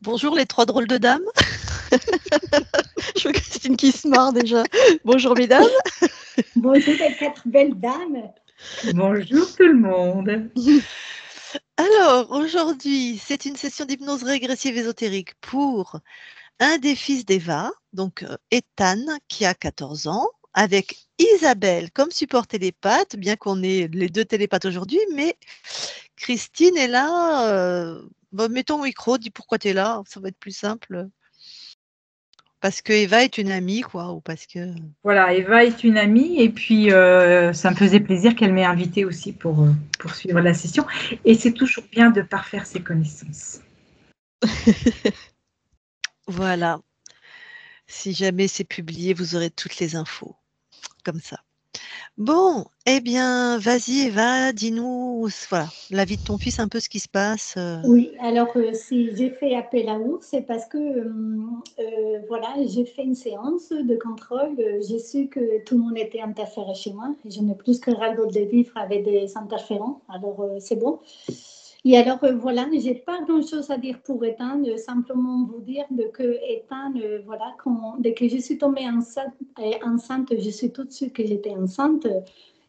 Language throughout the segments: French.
Bonjour les 3 drôles de dames. Je vois Christine qui se marre déjà. Bonjour mesdames. Bonjour les 4 belles dames. Bonjour tout le monde. Alors, aujourd'hui, c'est une session d'hypnose régressive ésotérique pour un des fils d'Eva, donc Ethan, qui a 14 ans, avec Isabelle comme support télépathe, bien qu'on ait les 2 télépathes aujourd'hui, mais Christine est là. Mets ton micro, dis pourquoi tu es là, ça va être plus simple. Parce que Eva est une amie, quoi, ou parce que... Voilà, Eva est une amie et puis ça me faisait plaisir qu'elle m'ait invitée aussi pour suivre la session. Et c'est toujours bien de parfaire ses connaissances. Voilà. Si jamais c'est publié, vous aurez toutes les infos, comme ça. Bon, eh bien, vas-y Eva, dis-nous, voilà, la vie de ton fils, un peu ce qui se passe. Oui, alors si j'ai fait appel à vous, c'est parce que voilà, j'ai fait une séance de contrôle. J'ai su que tout le monde était interféré chez moi. Je n'ai plus que ras-le-bol de vivre avec des interférents. Alors c'est bon. Et alors voilà, j'ai pas grand-chose à dire pour Ethan, simplement vous dire que Ethan, voilà, dès que je suis tombée enceinte, je suis tout de suite que j'étais enceinte.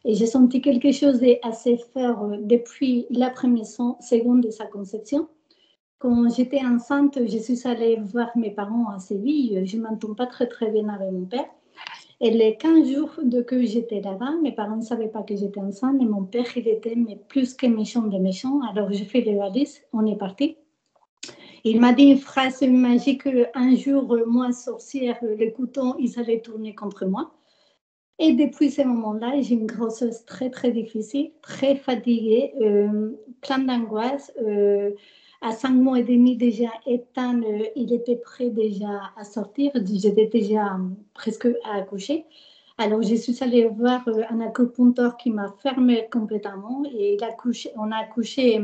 Et j'ai senti quelque chose d'assez fort depuis la première seconde de sa conception. Quand j'étais enceinte, je suis allée voir mes parents à Séville. Je ne m'entends pas très très bien avec mon père. Et les 15 jours que j'étais là-bas, mes parents ne savaient pas que j'étais enceinte, mais mon père, il était mais plus que méchant de méchant. Alors j'ai fait les valises, on est parti. Il m'a dit une phrase magique, un jour, moi, sorcière, les couteaux, ils allaient tourner contre moi. Et depuis ce moment-là, j'ai une grossesse très, très difficile, très fatiguée, plein d'angoisse. À 5 mois et demi déjà, Ethan, il était prêt déjà à sortir. J'étais déjà presque à accoucher. Alors, je suis allée voir un acupuncteur qui m'a fermée complètement et on a accouché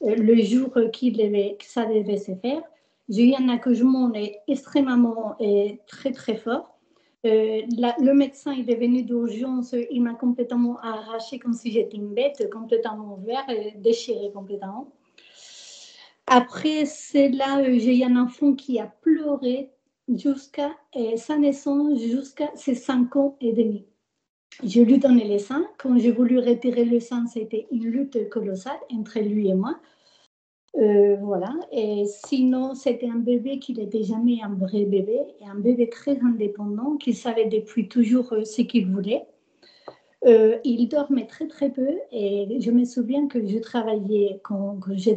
le jour que ça devait se faire. J'ai eu un accouchement extrêmement très, très fort. Le médecin est venu d'urgence, il m'a complètement arraché comme si j'étais une bête, complètement ouverte, déchirée complètement. Après, c'est là j'ai eu un enfant qui a pleuré jusqu'à sa naissance, jusqu'à ses 5 ans et demi. Je lui donnais le sein. Quand j'ai voulu retirer le sein, c'était une lutte colossale entre lui et moi. Voilà. Et sinon, c'était un bébé qui n'était jamais un vrai bébé, et un bébé très indépendant qui savait depuis toujours ce qu'il voulait. Il dormait très très peu et je me souviens que je travaillais quand je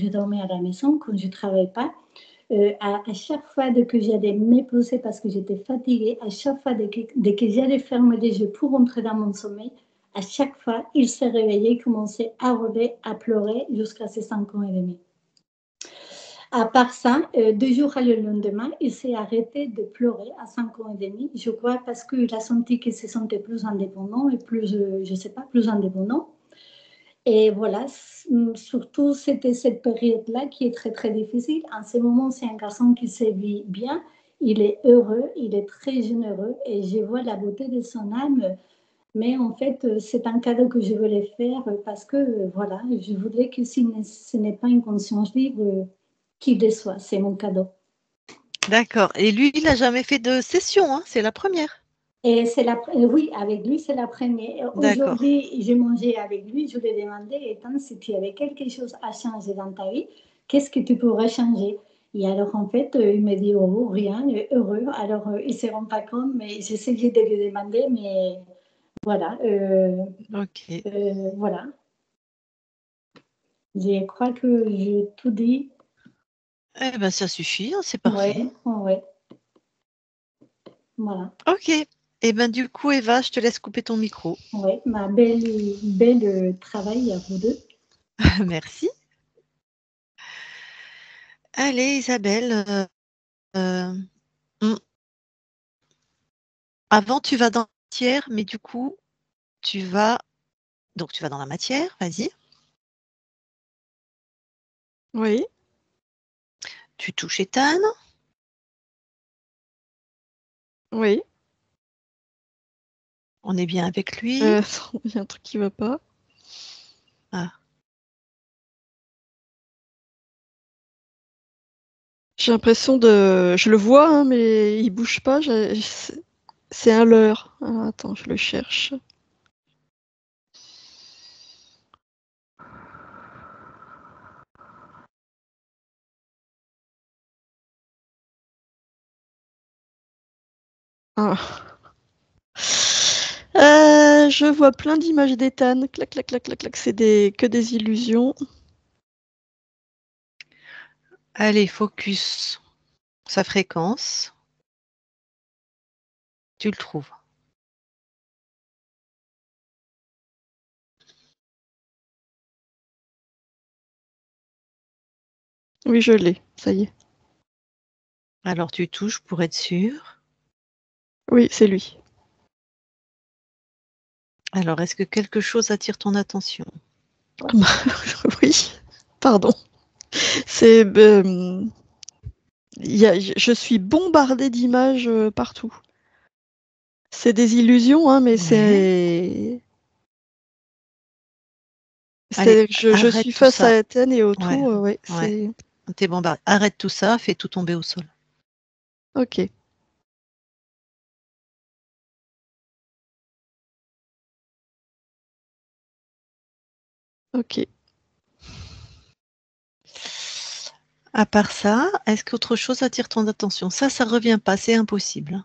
dormais à la maison, quand je ne travaillais pas. À chaque fois que j'allais me poser parce que j'étais fatiguée, à chaque fois dès que j'allais fermer les yeux pour entrer dans mon sommeil, à chaque fois, il s'est réveillé, commençait à rôler, à pleurer jusqu'à ses 5 ans et demi. À part ça, 2 jours le lendemain, il s'est arrêté de pleurer à 5 ans et demi, je crois, parce qu'il a senti qu'il se sentait plus indépendant et plus, je ne sais pas, plus indépendant. Et voilà, surtout, c'était cette période-là qui est très, très difficile. En ce moment, c'est un garçon qui se vit bien, il est heureux, il est très généreux et je vois la beauté de son âme. Mais en fait, c'est un cadeau que je voulais faire parce que, voilà, je voudrais que ce n'est pas une conscience libre qui déçoit, c'est mon cadeau. D'accord. Et lui, il n'a jamais fait de session, hein, c'est la première. Et oui, avec lui, c'est la première. Aujourd'hui, j'ai mangé avec lui, je lui ai demandé, Ethan, si tu avais quelque chose à changer dans ta vie, qu'est-ce que tu pourrais changer? Et alors, en fait, il m'a dit, oh, rien, heureux. Alors, il ne se rend pas compte, mais j'essayais de lui demander, mais voilà. Ok. Voilà. Je crois que j'ai tout dit. Eh bien, ça suffit, hein, c'est parfait. Ouais. Voilà. Ok. Eh bien, du coup, Eva, je te laisse couper ton micro. Oui, ma belle travail à vous deux. Merci. Allez, Isabelle. euh, hmm. Avant, tu vas dans la matière, mais du coup, tu vas dans la matière, vas-y. Oui. Tu touches Ethan. Oui. On est bien avec lui. Il y a un truc qui va pas. Ah. J'ai l'impression de... Je le vois, hein, mais il bouge pas. C'est un leurre. Ah, attends, je le cherche. Ah. Je vois plein d'images d'Ethan. Clac, clac, clac, clac, clac. C'est que des illusions. Allez, focus. Sa fréquence. Tu le trouves. Oui, je l'ai. Ça y est. Alors tu touches pour être sûr. Oui, c'est lui. Alors, est-ce que quelque chose attire ton attention? Oui, pardon. C'est... je suis bombardée d'images partout. C'est des illusions, hein, mais Ouais. Allez, je arrête suis tout face à ça. Athènes et Ouais, autour, ouais, ouais. c'est... T'es bombardé. Arrête tout ça, fais tout tomber au sol. Ok. Ok. À part ça, est-ce qu'autre chose attire ton attention? Ça revient pas, c'est impossible.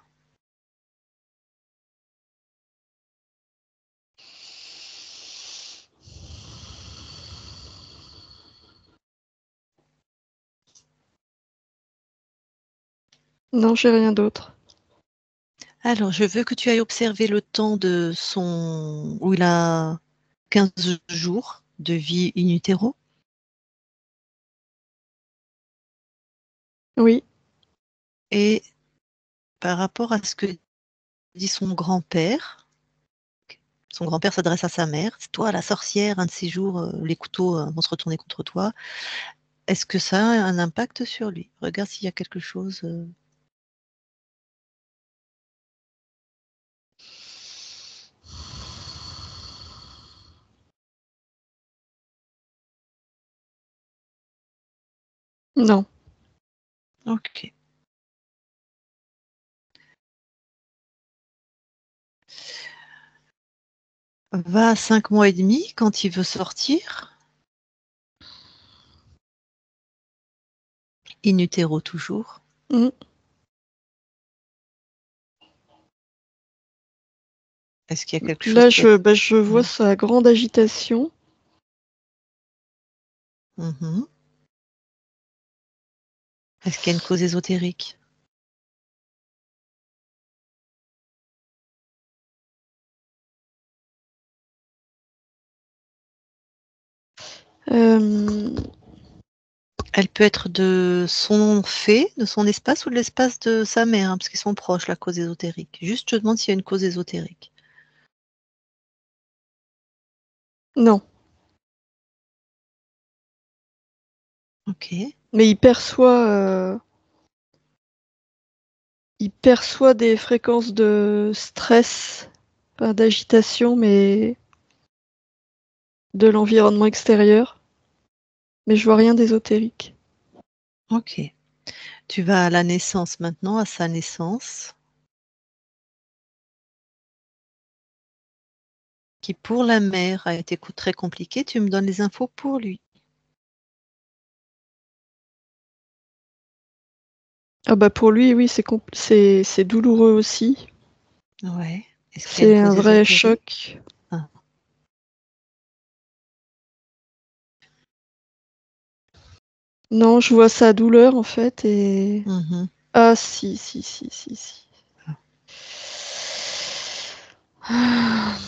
Non, j'ai rien d'autre. Alors, je veux que tu ailles observer le temps de son... où il a 15 jours de vie in utero. Oui. Et par rapport à ce que dit son grand-père s'adresse à sa mère. C'est toi, la sorcière, un de ces jours, les couteaux vont se retourner contre toi. Est-ce que ça a un impact sur lui? Regarde s'il y a quelque chose. Non. Ok. Va à 5 mois et demi quand il veut sortir. In utero toujours. Mm. Est-ce qu'il y a quelque chose Là, qui a... je vois sa grande agitation. Mhm. Est-ce qu'il y a une cause ésotérique? Euh, Elle peut être de son fait, de son espace ou de l'espace de sa mère, hein, parce qu'ils sont proches, la cause ésotérique. Juste, je te demande s'il y a une cause ésotérique. non. Ok. Mais il perçoit des fréquences de stress, pas d'agitation, mais de l'environnement extérieur. Mais je vois rien d'ésotérique. Ok. Tu vas à la naissance maintenant, à sa naissance, qui pour la mère a été très compliquée. Tu me donnes les infos pour lui. Ah bah pour lui, oui, c'est douloureux aussi. Ouais. Est-ce qu'il y a une C'est un cause vrai ésotérique? choc. Ah. Non, je vois sa douleur en fait et... Mhm. Ah si, si, si, si, si. Ah.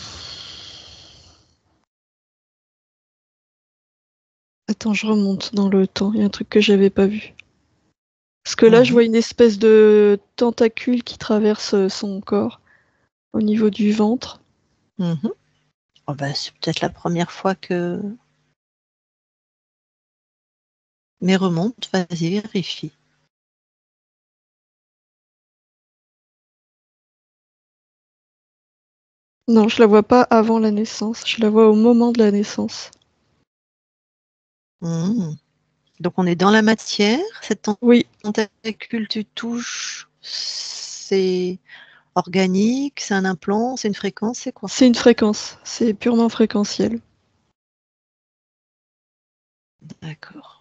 Attends, je remonte dans le temps. Il y a un truc que j'avais pas vu. Parce que là, je Ouais. vois une espèce de tentacule qui traverse son corps au niveau du ventre. Mhm. Oh bah, c'est peut-être la première fois que... Mais remonte, vas-y, vérifie. Non, je la vois pas avant la naissance. Je la vois au moment de la naissance. Mhm. Donc on est dans la matière. Cette Oui, tentacule, tu touches, c'est organique, c'est un implant, c'est une fréquence, c'est quoi? c'est une fréquence. C'est purement fréquentiel. D'accord.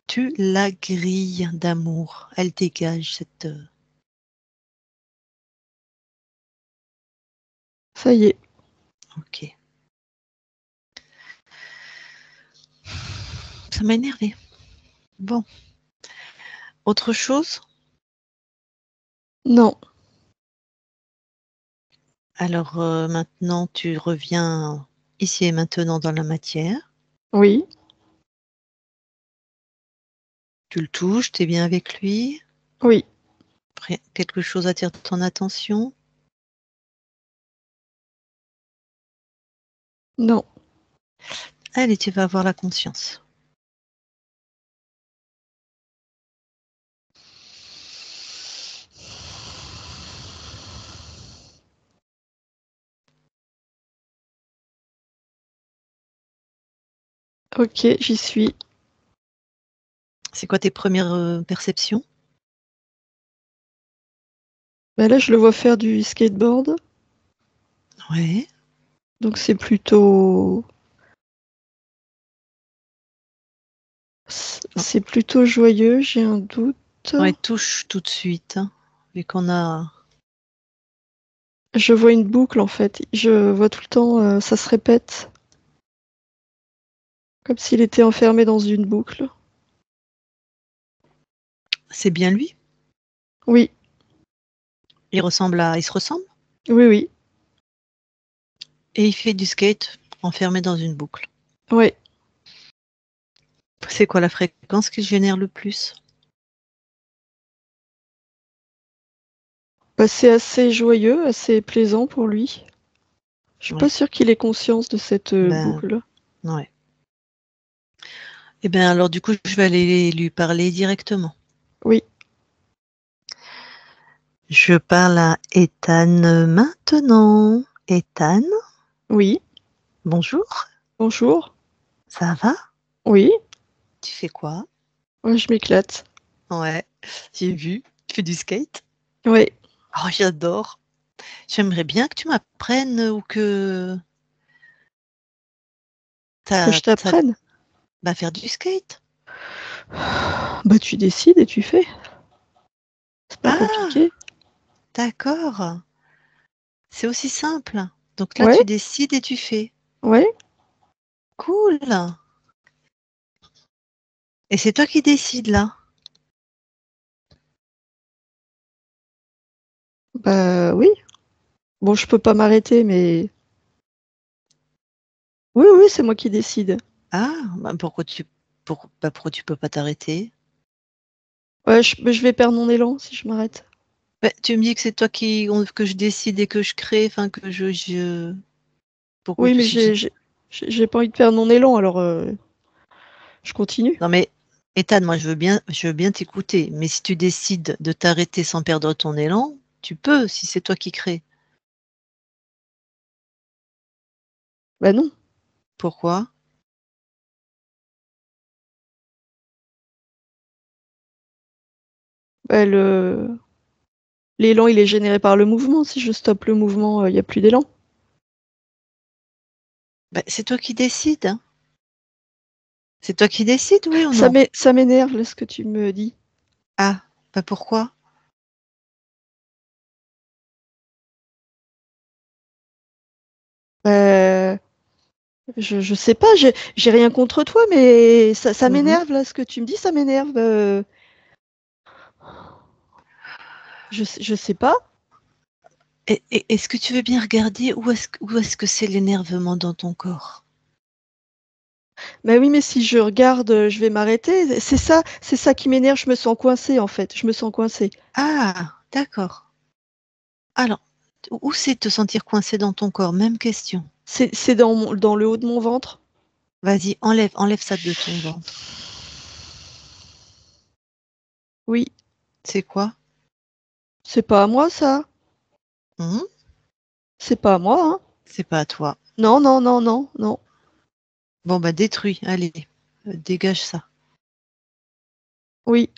Tu la grilles d'amour. Elle dégage cette... Ça y est. Ok. Ça m'a énervé. Bon. Autre chose? Non. Alors maintenant, tu reviens ici et maintenant dans la matière. Oui. Tu le touches, tu es bien avec lui. Oui. Après, quelque chose attire ton attention. Non. Allez, tu vas avoir la conscience. Ok, j'y suis. C'est quoi tes premières perceptions? Bah là, je le vois faire du skateboard. Ouais. Donc c'est plutôt... C'est plutôt joyeux, j'ai un doute. Ouais, touche tout de suite. Hein, vu qu'on a... Je vois une boucle en fait. Je vois tout le temps, ça se répète. Comme s'il était enfermé dans une boucle. C'est bien lui? Oui, Il ressemble à... Il se ressemble? oui, oui. Et il fait du skate enfermé dans une boucle. Ouais. C'est quoi la fréquence qui génère le plus? Bah, c'est assez joyeux, assez plaisant pour lui. Je suis pas Ouais. sûre qu'il ait conscience de cette Ben, boucle. ouais. Eh bien, alors du coup, je vais aller lui parler directement. Oui, Je parle à Ethan maintenant. Ethan, oui. bonjour. Bonjour. Ça va? Oui, Tu fais quoi? ouais, je m'éclate. Ouais, j'ai vu. Tu fais du skate? Ouais. Oh, j'adore. J'aimerais bien que tu m'apprennes ou que Que je t'as t'apprenne. bah, faire du skate. Bah, tu décides et tu fais. C'est pas Ah, compliqué. d'accord. C'est aussi simple. Donc là, Ouais, tu décides et tu fais. ouais. Cool. Et c'est toi qui décides là. Bah, oui. Bon, je peux pas m'arrêter, mais oui, oui, c'est moi qui décide. Ah, bah pourquoi tu peux pas t'arrêter? Ouais, mais je vais perdre mon élan si je m'arrête. Bah, tu me dis que c'est toi que je décide et que je crée, enfin que je... Pourquoi Oui, mais si tu... j'ai pas envie de perdre mon élan, alors je continue. Non mais, Ethan, moi je veux bien t'écouter, mais si tu décides de t'arrêter sans perdre ton élan, tu peux, si c'est toi qui crée. Bah non. Pourquoi? Bah, l'élan, il est généré par le mouvement. Si je stoppe le mouvement, il n'y a plus d'élan. Bah, c'est toi qui décides. Hein. C'est toi qui décides, oui ou non? Ça m'énerve, là, ce que tu me dis. Ah, bah pourquoi? Euh, je sais pas, j'ai rien contre toi, mais ça Mhm. m'énerve, là, ce que tu me dis, ça m'énerve. Je sais pas. Est-ce que tu veux bien regarder où est-ce que c'est l'énervement dans ton corps? Mais oui, mais si je regarde, je vais m'arrêter. C'est ça qui m'énerve. Je me sens coincée, en fait. Je me sens coincée. Ah, d'accord. Alors, où c'est de te sentir coincé dans ton corps? Même question. C'est dans le haut de mon ventre. Vas-y, enlève ça de ton ventre. Oui, C'est quoi? c'est pas à moi, ça. Mhm. C'est pas à moi, hein. C'est pas à toi. Non, non, non, non, non. Bon, bah détruis, allez, dégage ça. Oui.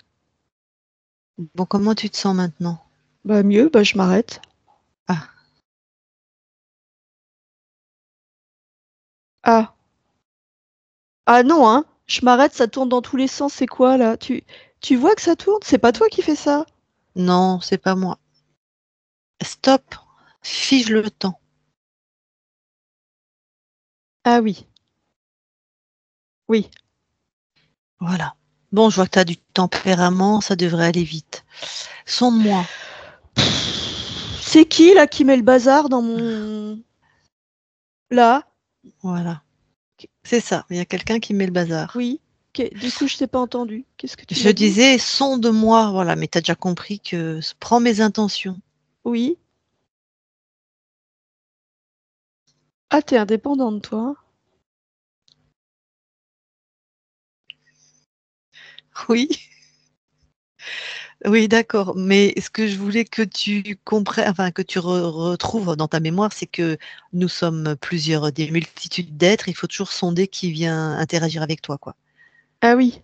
Bon, comment tu te sens maintenant? Bah mieux, bah je m'arrête. Ah, Ah. Ah non, hein. Je m'arrête, ça tourne dans tous les sens. C'est quoi là? Tu vois que ça tourne? C'est pas toi qui fais ça? non, c'est pas moi. Stop, fige le temps. Ah oui. Oui. Voilà. Bon, je vois que tu as du tempérament, ça devrait aller vite. Sonde-moi. C'est qui là qui met le bazar dans mon... Là? Voilà. C'est ça, il y a quelqu'un qui met le bazar. Oui. Du coup, je t'ai pas entendu. Qu'est-ce que tu Je m'as dit? disais, sonde-moi, voilà, mais tu as déjà compris que prends mes intentions. Oui. Ah, t'es indépendante, toi, hein. Oui, oui, d'accord. Mais ce que je voulais que tu comprennes, enfin que tu retrouves dans ta mémoire, c'est que nous sommes plusieurs, des multitudes d'êtres. Il faut toujours sonder qui vient interagir avec toi, quoi. Ah oui.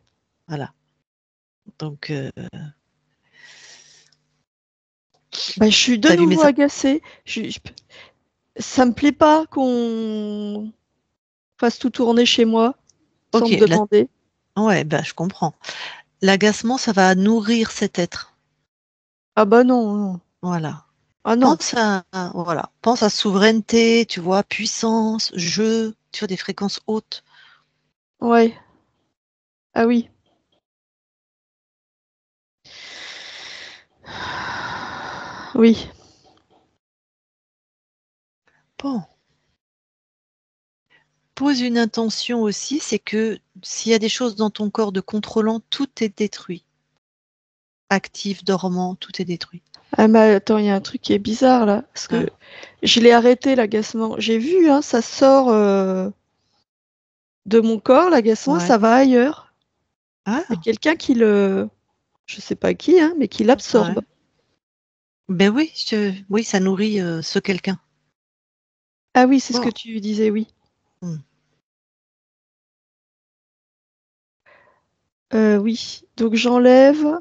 Voilà. Donc, Bah, je suis de tu as vu mes... nouveau agacée. Ça me plaît pas qu'on fasse tout tourner chez moi sans Ok, me demander. ouais, bah, je comprends. L'agacement, ça va nourrir cet être. Ah bah non, non. Voilà. Ah non. Pense à souveraineté, tu vois, puissance, jeu, tu vois, des fréquences hautes. Ouais. Ah oui. Oui. Bon. Pose une intention aussi, c'est que s'il y a des choses dans ton corps de contrôlant, tout est détruit. Actif, dormant, tout est détruit. Ah mais attends, il y a un truc qui est bizarre là. Parce que Ah, je l'ai arrêté l'agacement. J'ai vu, hein, ça sort de mon corps, l'agacement, ouais. ça va ailleurs. Il y a Ah, quelqu'un qui le... Je sais pas qui, hein, mais qui l'absorbe. ouais. Ben oui, oui, ça nourrit ce quelqu'un. Ah oui, c'est ce que Bon. tu disais, oui. Hmm. Oui. Donc j'enlève.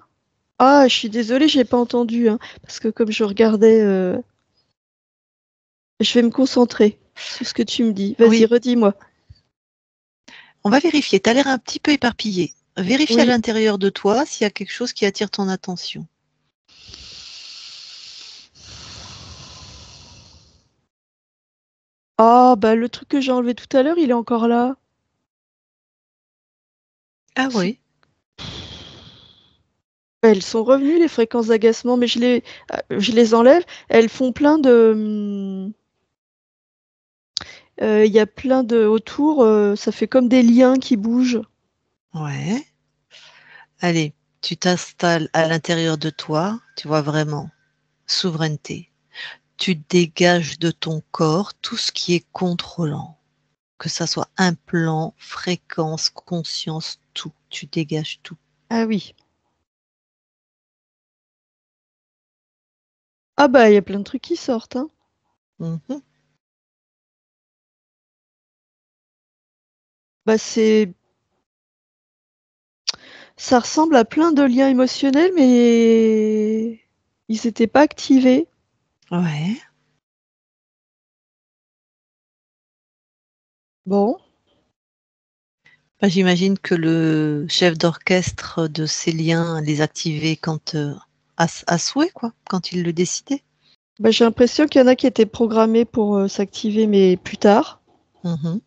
Ah, je suis désolée, j'ai pas entendu, hein, parce que comme je regardais, je vais me concentrer sur ce que tu me dis. Vas-y, Oui, redis-moi. on va vérifier. Tu as l'air un petit peu éparpillé. Vérifie à Oui. l'intérieur de toi s'il y a quelque chose qui attire ton attention. Ah, bah le truc que j'ai enlevé tout à l'heure, il est encore là. Ah C'est- oui, Elles sont revenues, les fréquences d'agacement, mais je les enlève. Elles font plein de... Il y a plein de... Autour, ça fait comme des liens qui bougent. ouais. Allez, tu t'installes à l'intérieur de toi, tu vois vraiment, souveraineté. Tu dégages de ton corps tout ce qui est contrôlant, que ça soit implant, fréquence, conscience, tout. Tu dégages tout. Ah oui. Ah bah, il y a plein de trucs qui sortent, hein. Mhm. Bah, ça ressemble à plein de liens émotionnels, mais ils n'étaient pas activés. Ouais. Bon, Bah, j'imagine que le chef d'orchestre de ces liens les activait quand à souhait, quoi, quand il le décidait. bah, j'ai l'impression qu'il y en a qui étaient programmés pour s'activer, mais plus tard. Mhm.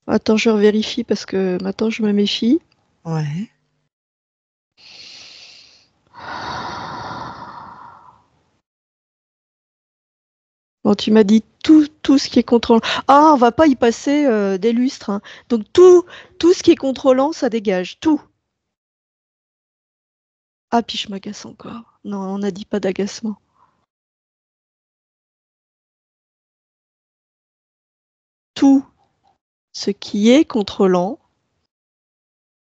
Attends, je vérifie parce que maintenant je me méfie. Ouais. Bon, tu m'as dit tout ce qui est contrôlant. Ah, on va pas y passer des lustres, hein. Donc tout ce qui est contrôlant, ça dégage. Tout. Ah, puis je m'agace encore. Non, on n'a dit pas d'agacement. Tout ce qui est contrôlant,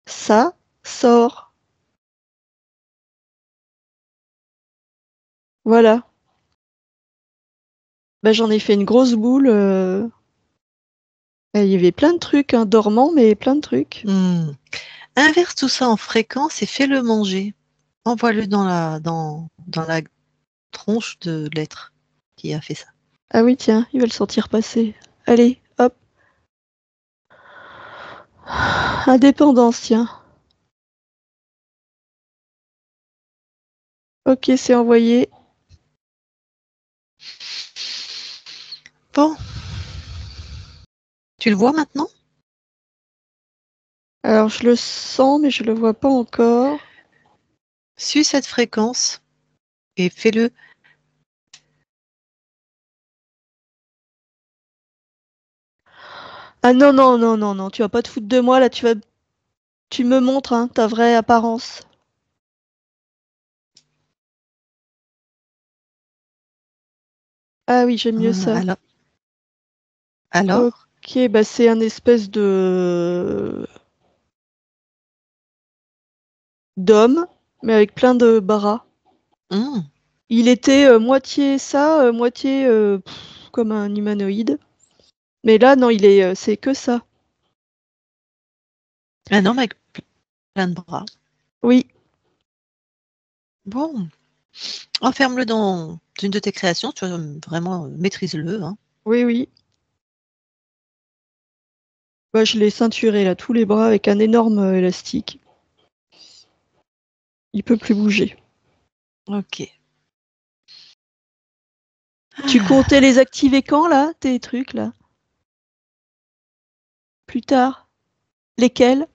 ça sort. Voilà. Bah, j'en ai fait une grosse boule. Il y avait plein de trucs, hein, dormants, mais plein de trucs. Hmm. Inverse tout ça en fréquence et fais-le manger. Envoie-le dans la tronche de l'être qui a fait ça. Ah oui, tiens, il va le sentir passer. Allez, hop. Indépendance, tiens. Ok, c'est envoyé. Bon. Tu le vois maintenant? Alors, je le sens, mais je le vois pas encore. Suis cette fréquence et fais-le. Ah non, non, non, non, non, tu vas pas te foutre de moi, là, tu me montres, hein, ta vraie apparence. Ah oui, j'aime mieux ça. Alors? Ok, bah c'est un espèce de d'homme, mais avec plein de bras. Hum. Il était moitié ça, moitié comme un humanoïde. Mais là, non, c'est que ça. Un homme avec plein de bras. Oui, Bon. Enferme-le dans une de tes créations. Tu vois, vraiment, maîtrise-le. Hein. oui, oui. Bah, je l'ai ceinturé là, tous les bras avec un énorme élastique. Il peut plus bouger. Ok. Tu comptais les activer quand là, tes trucs là? Plus tard. Lesquels?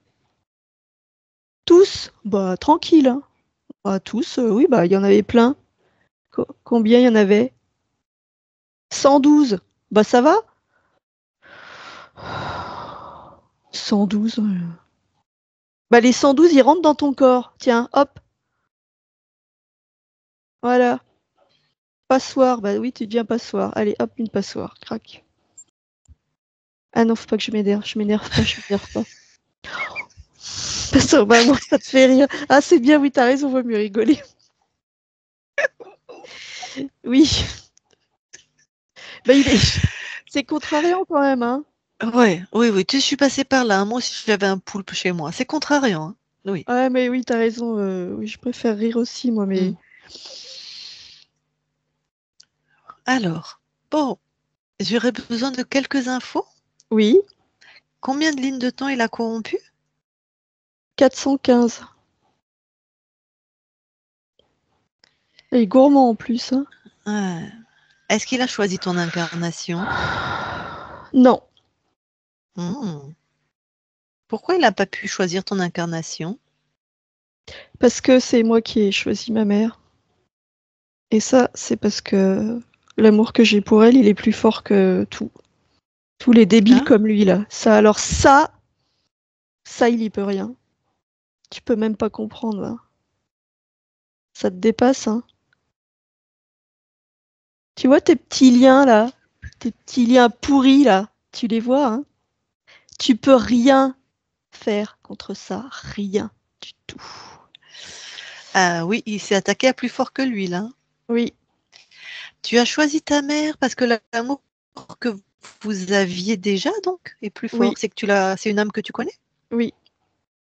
Tous? Bah tranquille. Hein. Bah, tous, oui, bah il y en avait plein. Combien il y en avait? 112. Bah ça va? 112. Bah les 112, ils rentrent dans ton corps. Tiens, hop, voilà. Passoire. Bah oui, tu deviens passoire. Allez, hop, une passoire. Crac. Ah non, faut pas que je m'énerve. Je m'énerve pas, je m'énerve pas. Passoire, bah moi, ça te fait rire. Ah, c'est bien, oui, t'as raison, vaut mieux rigoler. Oui. Bah c'est contrariant quand même, hein. Ouais, oui, oui. Je suis passée par là. Hein. Moi aussi, j'avais un poulpe chez moi. C'est contrariant. Hein. Oui. Ouais, mais oui, t'as raison. Oui, je préfère rire aussi, moi, mais. Mm. Alors, bon, j'aurais besoin de quelques infos. Oui, Combien de lignes de temps il a corrompu? 415. Et gourmand en plus, hein. Est-ce qu'il a choisi ton incarnation? Non, Hmm. Pourquoi il n'a pas pu choisir ton incarnation? parce que c'est moi qui ai choisi ma mère. Et ça, c'est parce que l'amour que j'ai pour elle, il est plus fort que tout. Tous les débiles Hein? comme lui, là. Ça, alors ça, il y peut rien. Tu peux même pas comprendre, hein. Ça te dépasse, hein. Tu vois tes petits liens, là? Tes petits liens pourris, là? Tu les vois, hein? Tu peux rien faire contre ça. Rien du tout. Ah oui, il s'est attaqué à plus fort que lui, là. Oui, Tu as choisi ta mère parce que l'amour que vous aviez déjà, donc, est plus fort. oui, C'est une âme que tu connais? oui,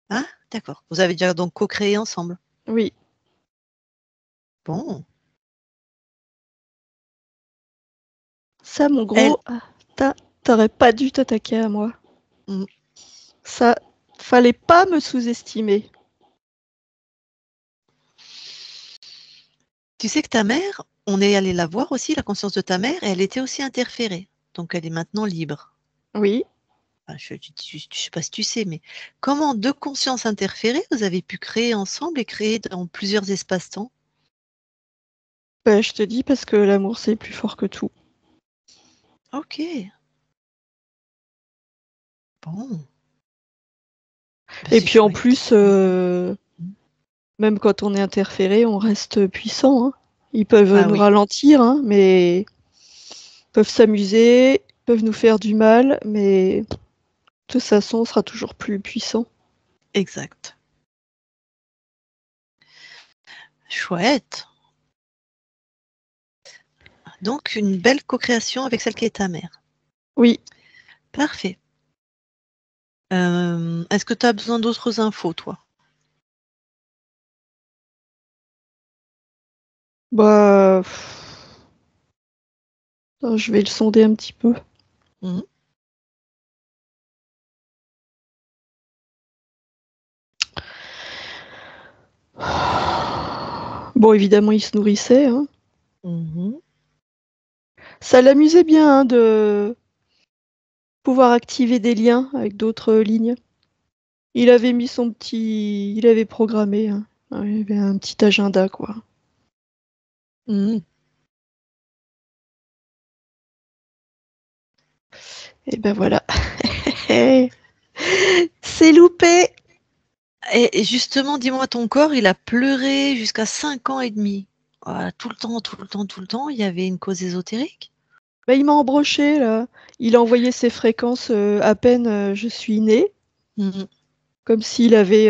Ah, d'accord. Vous avez déjà donc co-créé ensemble. oui. Bon. Ça, mon Elle, gros, t'aurais pas dû t'attaquer à moi. hmm, Ça, fallait pas me sous-estimer. tu sais que ta mère, on est allé la voir aussi, la conscience de ta mère, et elle était aussi interférée. Donc elle est maintenant libre. Oui, Enfin, je ne sais pas si tu sais, mais comment deux consciences interférées, vous avez pu créer ensemble et créer dans plusieurs espaces-temps? bah, je te dis parce que l'amour, c'est plus fort que tout. Ok. Bon. Bah, Et c'est puis en chouette. plus, même quand on est interféré, on reste puissant, hein. Ils peuvent Ah nous oui, ralentir, hein, mais ils peuvent s'amuser, peuvent nous faire du mal, mais de toute façon, on sera toujours plus puissant. exact. Chouette. Donc, une belle co-création avec celle qui est ta mère. Oui, Parfait. Est-ce que tu as besoin d'autres infos, toi? Bah, je vais le sonder un petit peu. Mhm. Bon, évidemment, il se nourrissait, hein. Mhm. Ça l'amusait bien, hein, de pouvoir activer des liens avec d'autres lignes. Il avait mis son petit... Il avait programmé, hein. Il avait un petit agenda, quoi. Mhm. Et ben voilà. C'est loupé. Et justement, dis-moi, ton corps, il a pleuré jusqu'à 5 ans et demi. Voilà, tout le temps, tout le temps, tout le temps, il y avait une cause ésotérique. Bah, il m'a embroché, là. Il a envoyé ses fréquences à peine je suis née, Mhm. comme s'il avait,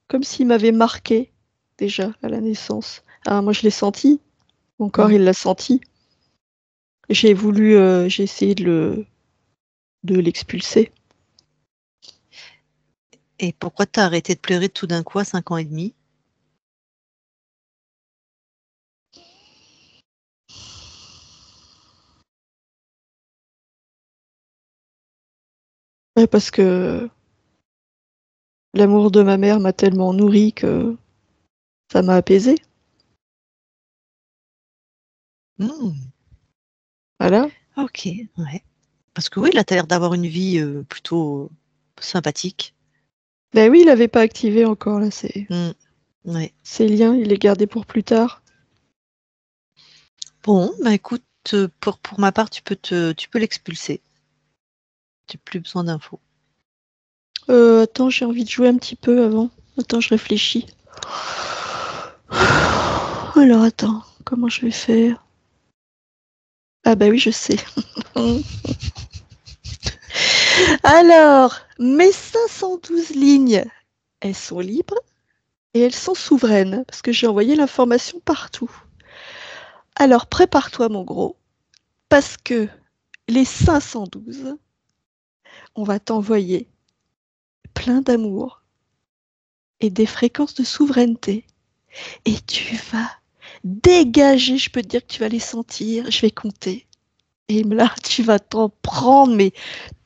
comme s'il m'avait marqué déjà à la naissance. Ah, moi, je l'ai senti. Mon corps, Mhm. il l'a senti. J'ai essayé de l'expulser. Et pourquoi t'as arrêté de pleurer tout d'un coup à 5 ans et demi? Ouais, parce que l'amour de ma mère m'a tellement nourri que ça m'a apaisé. Mhm. Voilà. Ok, ouais. Parce que oui, là, tu as l'air d'avoir une vie plutôt sympathique. Ben oui, il n'avait pas activé encore, là, Mhm. Ouais. ces liens, il les gardait pour plus tard. Bon, bah écoute, pour ma part, tu peux l'expulser. Tu n'as plus besoin d'infos. Attends, j'ai envie de jouer un petit peu avant. Attends, je réfléchis. Alors attends, comment je vais faire? Ah bah oui, je sais. Alors, mes 512 lignes, elles sont libres et elles sont souveraines parce que j'ai envoyé l'information partout. Alors prépare-toi mon gros, parce que les 512, on va t'envoyer plein d'amour et des fréquences de souveraineté. Et tu vas dégager, je peux te dire que tu vas les sentir, je vais compter. Et là, tu vas t'en prendre, mais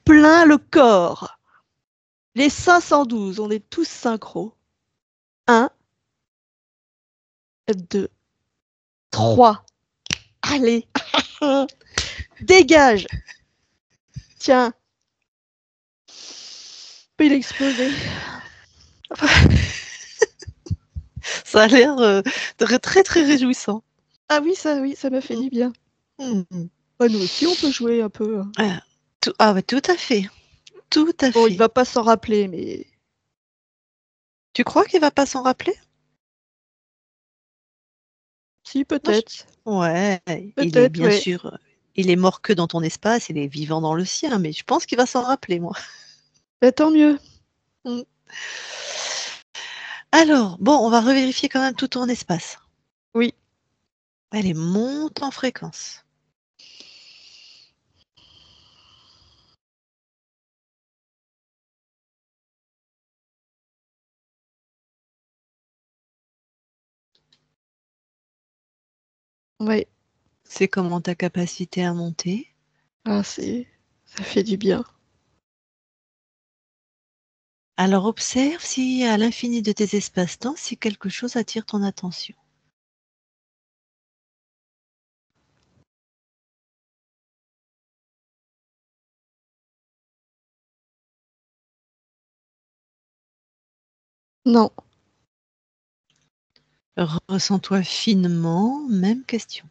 plein le corps. Les 512, on est tous synchro. Un, 2, 3. Allez, dégage. Tiens, il a explosé. Ça a l'air très très réjouissant. Ah oui, ça m'a fait Mhm. du bien. Mhm. Bah, nous aussi, on peut jouer un peu, hein. Ah ouais, tout à fait. Tout à Bon, il fait. va pas s'en rappeler, mais Tu crois qu'il va pas s'en rappeler? si, Moi, peut-être. ouais, il est Peut-être, bien ouais. sûr, il est mort que dans ton espace, il est vivant dans le sien, mais je pense qu'il va s'en rappeler, moi. Bah, tant mieux. Mm. Alors, bon, on va revérifier quand même tout ton espace. Oui. Allez, monte en fréquence. Ouais. C'est comment ta capacité à monter. Ah, ça fait du bien. Alors observe si à l'infini de tes espaces-temps, si quelque chose attire ton attention. Non, Ressens-toi finement, même question.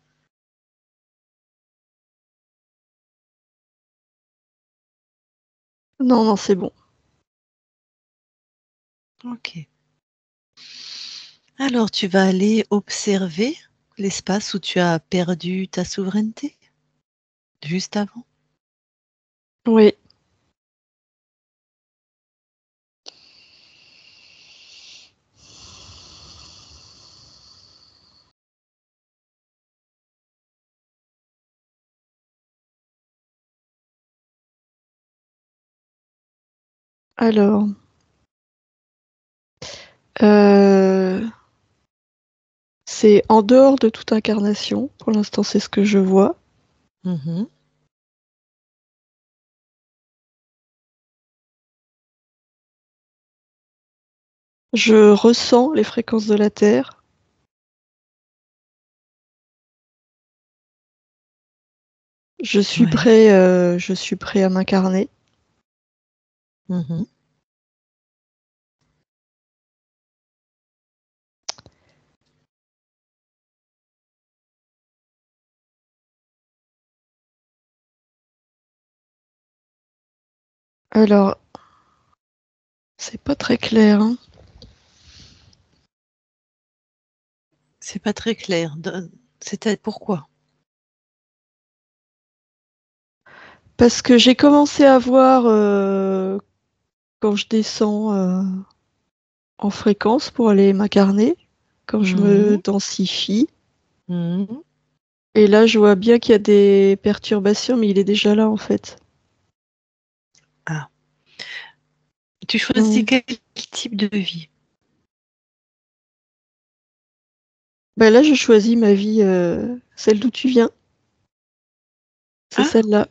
non, non, c'est bon. Ok. Alors tu vas aller observer l'espace où tu as perdu ta souveraineté, juste avant. Oui. Alors, c'est en dehors de toute incarnation. Pour l'instant, c'est ce que je vois. Mhm. Je ressens les fréquences de la Terre. Je suis Ouais. prêt à m'incarner. Mhm. Alors, c'est pas très clair, hein. C'est pas très clair. C'était pourquoi? Parce que j'ai commencé à voir quand je descends en fréquence pour aller m'incarner, quand je me Mhm. densifie. Mhm. Et là, je vois bien qu'il y a des perturbations, mais il est déjà là en fait. Ah. Tu choisis Donc, quel type de vie? bah là, je choisis ma vie, celle d'où tu viens. C'est Ah, celle-là.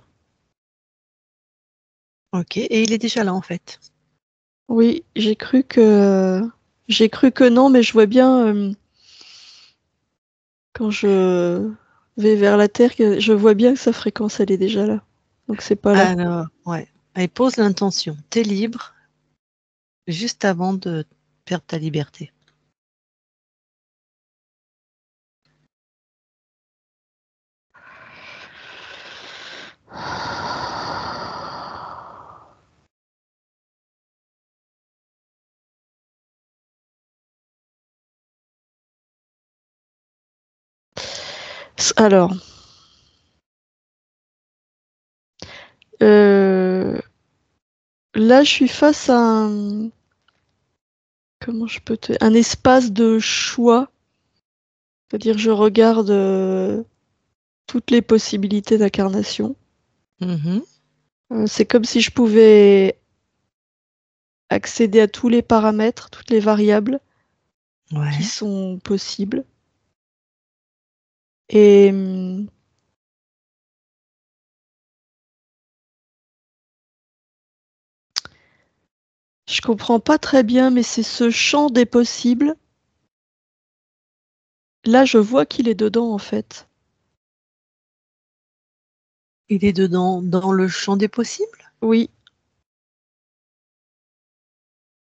ok. Et il est déjà là en fait. Oui, j'ai cru que non, mais je vois bien quand je vais vers la Terre, que je vois bien que sa fréquence, elle est déjà là. Donc c'est pas là. Alors, ouais. Et pose l'intention. T'es libre juste avant de perdre ta liberté. Alors, euh, là, je suis face à un espace de choix. C'est-à-dire, je regarde toutes les possibilités d'incarnation. Mhm. C'est comme si je pouvais accéder à tous les paramètres, toutes les variables qui Ouais. sont possibles. Et je comprends pas très bien, mais c'est ce champ des possibles. Là, je vois qu'il est dedans, en fait. Il est dedans, dans le champ des possibles? Oui,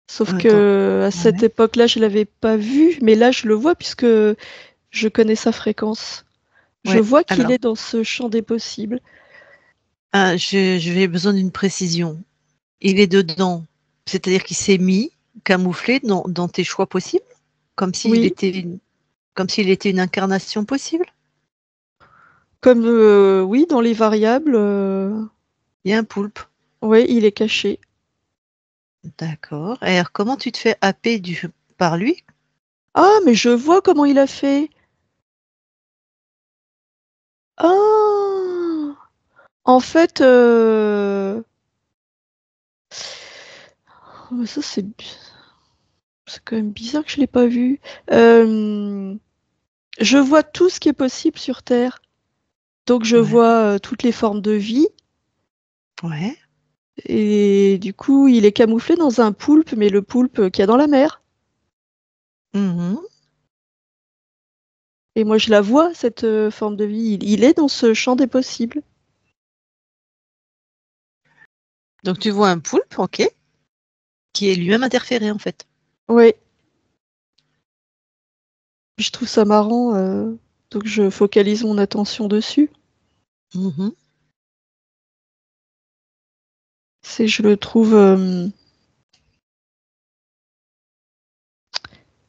sauf Attends. que à cette Ouais. époque-là, je l'avais pas vu, mais là, je le vois puisque je connais sa fréquence. Je Ouais. vois qu'il Alors, est dans ce champ des possibles. je vais besoin d'une précision. Il est dedans, c'est-à-dire qu'il s'est mis camouflé dans tes choix possibles, comme s'il Oui, était comme s'il était une incarnation possible? comme oui, dans les variables, Il y a un poulpe. oui, il est caché. D'accord. Et alors comment tu te fais happer par lui? Ah, mais je vois comment il a fait. Ah, en fait, oh, mais ça c'est quand même bizarre que je l'ai pas vu. Euh, je vois tout ce qui est possible sur Terre. Donc je Ouais. vois toutes les formes de vie. Ouais. Et du coup, il est camouflé dans un poulpe, mais le poulpe qu'il y a dans la mer. Mmh. Et moi, je la vois, cette forme de vie. Il est dans ce champ des possibles. Donc tu vois un poulpe, OK, qui est lui-même interféré, en fait. Oui, je trouve ça marrant. Donc je focalise mon attention dessus. Mmh. C'est, je le trouve.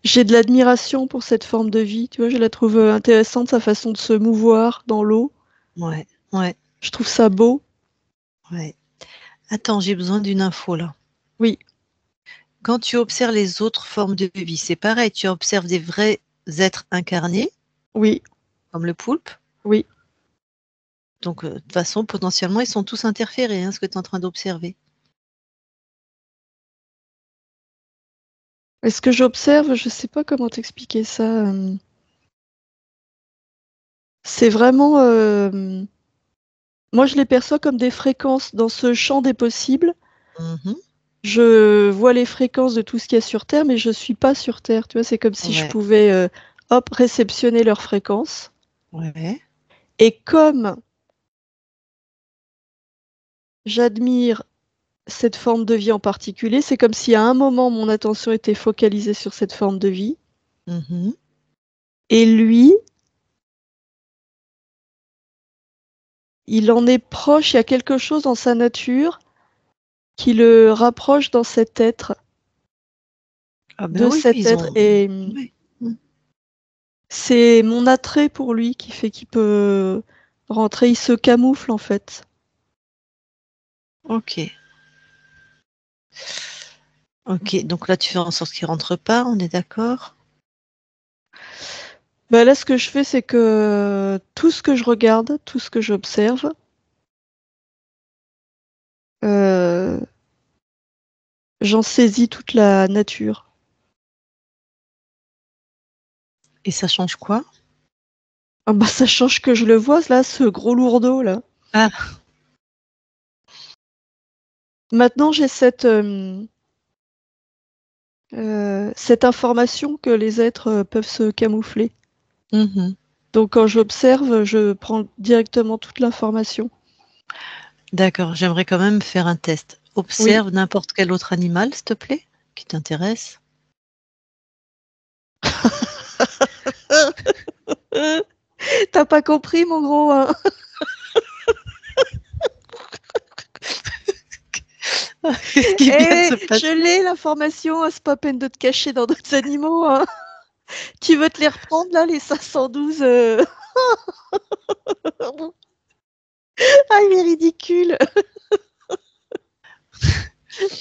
J'ai de l'admiration pour cette forme de vie. Tu vois, je la trouve intéressante, sa façon de se mouvoir dans l'eau. Ouais, ouais, Je trouve ça beau. ouais. Attends, j'ai besoin d'une info, là. Oui, Quand tu observes les autres formes de vie, c'est pareil, tu observes des vrais êtres incarnés, oui, comme le poulpe? oui. Donc, de toute façon, potentiellement, ils sont tous interférés, hein, ce que tu es en train d'observer. Et ce que j'observe, je sais pas comment t'expliquer ça. C'est vraiment... moi, je les perçois comme des fréquences dans ce champ des possibles. Mhm. Je vois les fréquences de tout ce qu'il y a sur Terre, mais je suis pas sur Terre. Tu vois, c'est comme si je Ouais, pouvais, hop, réceptionner leurs fréquences. ouais. Et comme j'admire cette forme de vie en particulier, c'est comme si à un moment mon attention était focalisée sur cette forme de vie. Mhm. Et lui, il en est proche, il y a quelque chose dans sa nature qui le rapproche dans cet être, Ah ben de oui, cet ils être. ont. Et Oui. Mm. c'est mon attrait pour lui qui fait qu'il peut rentrer, il se camoufle en fait. Ok. Ok, donc là tu fais en sorte qu'il rentre pas, on est d'accord? Bah là, ce que je fais, c'est que tout ce que je regarde, tout ce que j'observe, euh, j'en saisis toute la nature. Et ça change quoi? Ah bah ça change que je le vois là, ce gros lourdeau là. Ah, Maintenant, j'ai cette information que les êtres peuvent se camoufler. mhm. Donc quand j'observe, je prends directement toute l'information. D'accord, j'aimerais quand même faire un test. Oui. Observe n'importe quel autre animal, s'il te plaît, qui t'intéresse. T'as pas compris, mon gros, hein? Qu'est-ce qui vient de Eh, se je passer? l'ai l'information, hein, c'est pas peine de te cacher dans d'autres animaux, hein. Tu veux te les reprendre là, les 512 Ah, il est ridicule.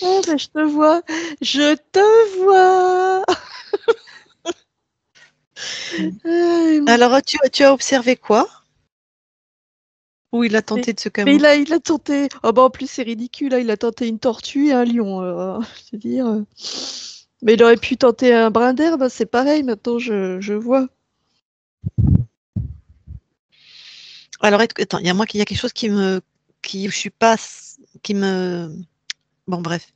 Ah, bah, je te vois. Je te vois. Ah, Alors, tu as observé quoi? Ou il a mais tenté de se mais camoufler? il a tenté. Oh, bah, en plus, c'est ridicule, là. Il a tenté une tortue et un lion. Je veux dire. Mais il aurait pu tenter un brin d'herbe, hein, c'est pareil. Maintenant, je vois. Alors, attends, il y a quelque chose je suis pas, qui me, bon, bref.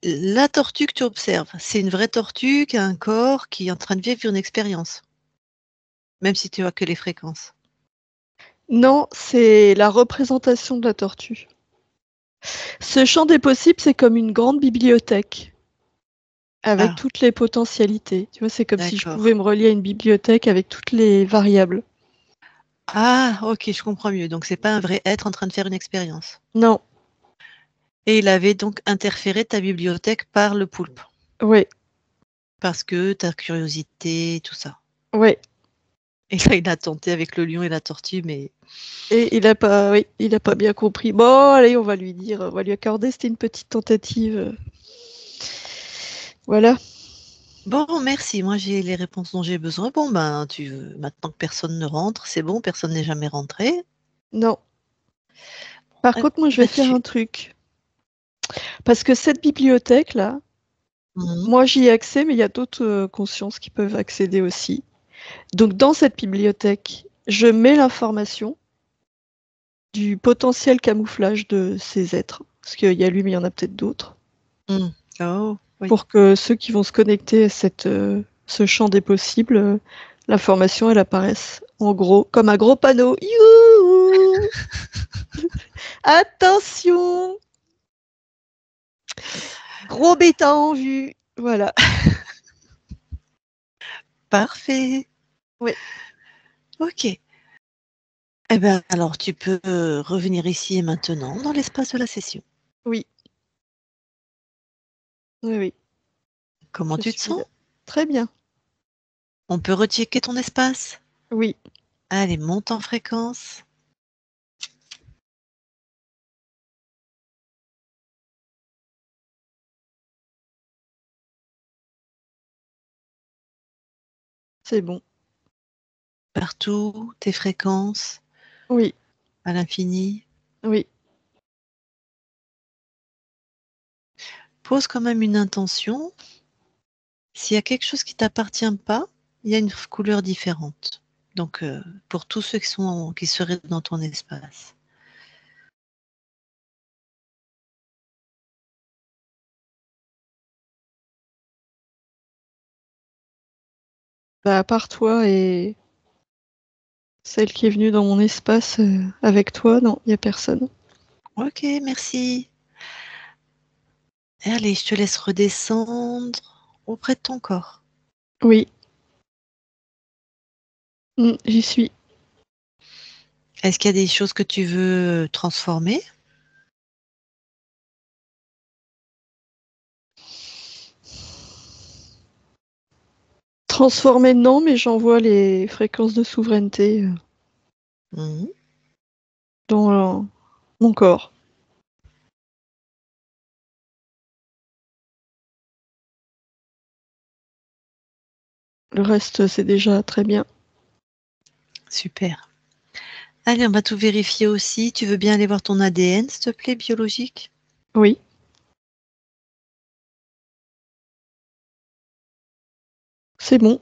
La tortue que tu observes, c'est une vraie tortue qui a un corps qui est en train de vivre une expérience, même si tu vois que les fréquences. Non, c'est la représentation de la tortue. Ce champ des possibles, c'est comme une grande bibliothèque avec Ah, toutes les potentialités. Tu vois, c'est comme si je pouvais d'accord. me relier à une bibliothèque avec toutes les variables. Ah, ok, je comprends mieux. Donc, c'est pas un vrai être en train de faire une expérience. Non, Et il avait donc interféré ta bibliothèque par le poulpe, ouais, parce que ta curiosité, tout ça. ouais. Et là, il a tenté avec le lion et la tortue, mais Et il a pas, oui, il a pas bien compris. Bon, allez, on va lui dire, on va lui accorder, c'était une petite tentative. Voilà. bon, merci. Moi, j'ai les réponses dont j'ai besoin. Bon, ben, maintenant que personne ne rentre, c'est bon, personne n'est jamais rentré. Non. Par Eh contre, moi, je vais ben, faire un truc. Parce que cette bibliothèque-là, Mhm. moi, j'y ai accès, mais il y a d'autres consciences qui peuvent accéder aussi. Donc, dans cette bibliothèque, je mets l'information du potentiel camouflage de ces êtres. Parce qu'il y a lui, mais il y en a peut-être d'autres. Mm. Oh, oui. Pour que ceux qui vont se connecter à ce champ des possibles, l'information, elle apparaisse en gros, comme un gros panneau. Youhou! Attention! Gros bêta en vue. Voilà. Parfait. Oui, Ok. Eh ben, alors, tu peux revenir ici et maintenant dans l'espace de la session. oui, oui, oui. Comment Je tu te suis là. sens? Très bien. On peut rechecker ton espace? Oui, Allez, monte en fréquence. c'est bon. Partout, tes fréquences, Oui, à l'infini. oui, Pose quand même une intention. S'il y a quelque chose qui t'appartient pas, il y a une couleur différente. Donc, pour tous ceux qui seraient dans ton espace. Bah, à part toi et celle qui est venue dans mon espace avec toi, non, il n'y a personne. Ok, merci. Allez, je te laisse redescendre auprès de ton corps. Oui. J'y suis. Est-ce qu'il y a des choses que tu veux transformer? Transformer, non, mais j'envoie les fréquences de souveraineté Mhm. dans mon corps. Le reste, c'est déjà très bien. Super. Allez, on va tout vérifier aussi. Tu veux bien aller voir ton ADN, s'il te plaît, biologique? Oui. C'est bon.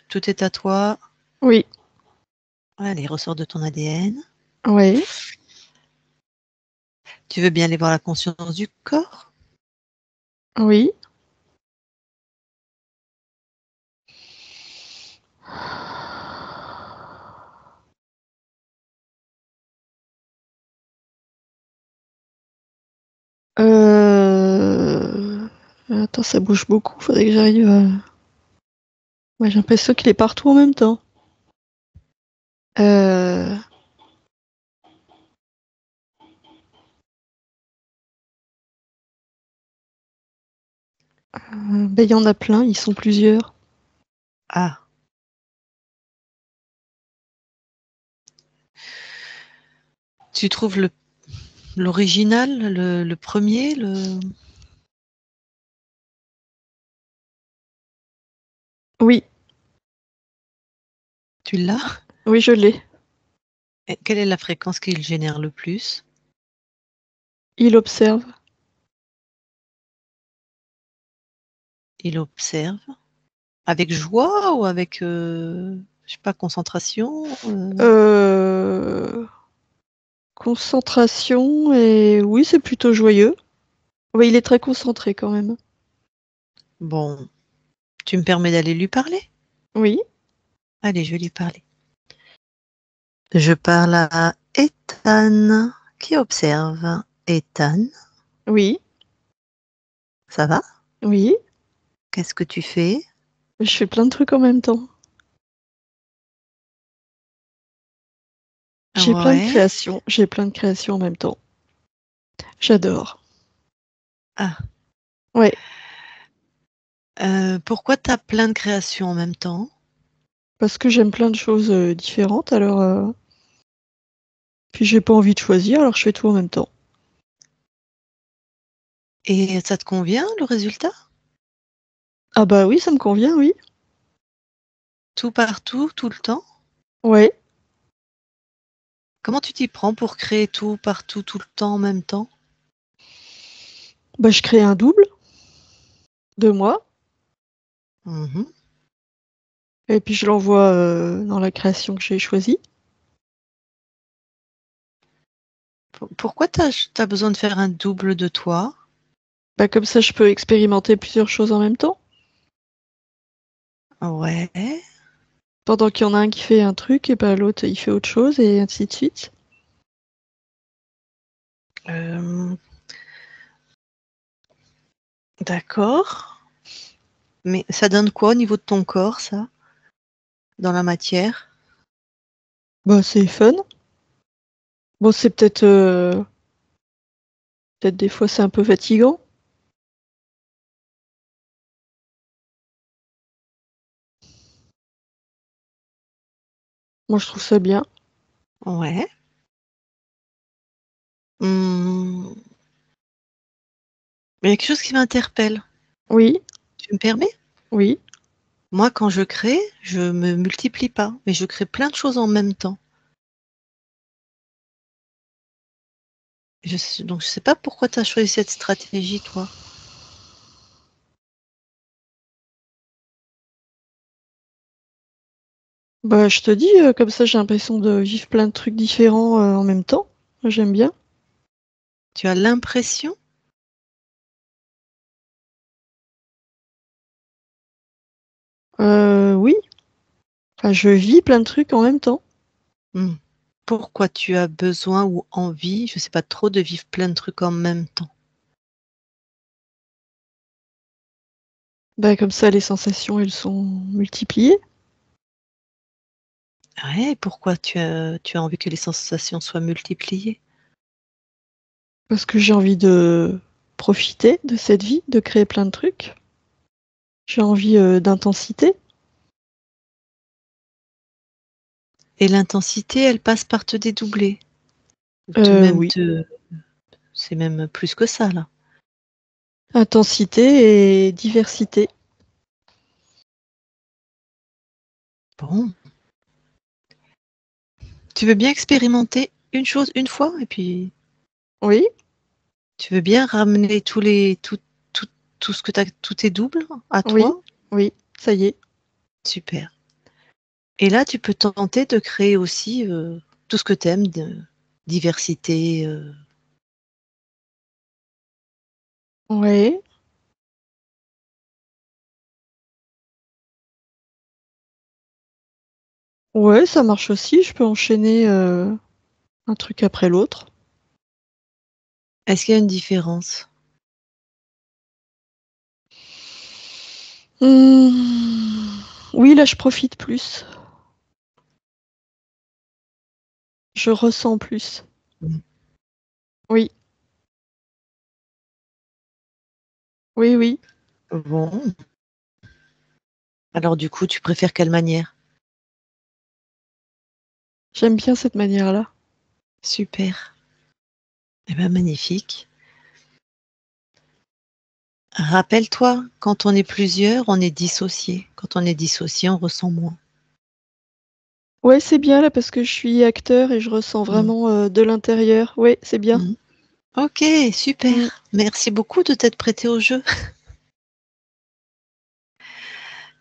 Tout est à toi. Oui. Allez, ressort de ton ADN. Oui. Tu veux bien aller voir la conscience du corps? Oui. Attends, ça bouge beaucoup. Faudrait que j'arrive à... Ouais, j'ai l'impression qu'il est partout en même temps. Euh... Ben, il y en a plein, ils sont plusieurs. Ah. Tu trouves l'original, le premier, Oui, tu l'as? oui, je l'ai. Et quelle est la fréquence qui le génère le plus? Il observe. Il observe. Avec joie ou avec, je sais pas, concentration? Concentration et oui, c'est plutôt joyeux. Oui, il est très concentré quand même. Bon, tu me permets d'aller lui parler? Oui, Allez, je vais lui parler. Je parle à Ethan qui observe. Ethan, oui, ça va? oui. Qu'est-ce que tu fais? Je fais plein de trucs en même temps. J'ai plein de Ouais. créations. J'ai plein de créations en même temps. J'adore. Ah. Ouais, Pourquoi tu as plein de créations en même temps? parce que j'aime plein de choses différentes, alors puis j'ai pas envie de choisir, alors je fais tout en même temps. Et ça te convient, le résultat? Ah bah oui, ça me convient, oui. Tout partout, tout le temps? Ouais. Comment tu t'y prends pour créer tout partout, tout le temps en même temps? Bah je crée un double de moi, Mhm. et puis je l'envoie dans la création que j'ai choisie. Pourquoi t'as besoin de faire un double de toi? Bah comme ça je peux expérimenter plusieurs choses en même temps. Ouais. Pendant qu'il y en a un qui fait un truc, et bah l'autre il fait autre chose, et ainsi de suite. Euh, d'accord. Mais ça donne quoi au niveau de ton corps, ça, dans la matière? Bah c'est fun. Bon, c'est peut-être des fois c'est un peu fatigant. Moi je trouve ça bien. Ouais. Hmm. Il y a quelque chose qui m'interpelle. Oui, Tu me permets? oui. Moi, quand je crée, je me multiplie pas, mais je crée plein de choses en même temps. Donc, je sais pas pourquoi tu as choisi cette stratégie, toi. Bah, je te dis, comme ça, j'ai l'impression de vivre plein de trucs différents en même temps. J'aime bien. Tu as l'impression? Oui. Enfin, je vis plein de trucs en même temps. Mmh. Pourquoi tu as besoin ou envie, je sais pas trop, de vivre plein de trucs en même temps? Bah, comme ça, les sensations, elles sont multipliées. Ouais, pourquoi tu as envie que les sensations soient multipliées? Parce que j'ai envie de profiter de cette vie, de créer plein de trucs. J'ai envie d'intensité. Et l'intensité, elle passe par te dédoubler? Ou te même Oui. te c'est même plus que ça, là? Intensité et diversité. Bon. Tu veux bien expérimenter une chose une fois et puis Oui, tu veux bien ramener tout ce que tu as tous tes doubles à oui, toi? oui, ça y est. Super. Et là, tu peux tenter de créer aussi, tout ce que tu aimes de diversité, Ouais. Ouais, ça marche aussi. Je peux enchaîner un truc après l'autre. est-ce qu'il y a une différence? Oui, là, je profite plus. Je ressens plus. Mmh. Oui, oui, oui. Bon, alors du coup, tu préfères quelle manière? J'aime bien cette manière-là. Super. Eh ben, magnifique. Rappelle-toi, quand on est plusieurs, on est dissociés. Quand on est dissocié, on ressent moins. Ouais, c'est bien là parce que je suis acteur et je ressens Mmh. vraiment de l'intérieur. Ouais, c'est bien. Mmh. OK, Mm. super. Merci beaucoup de t'être prêté au jeu.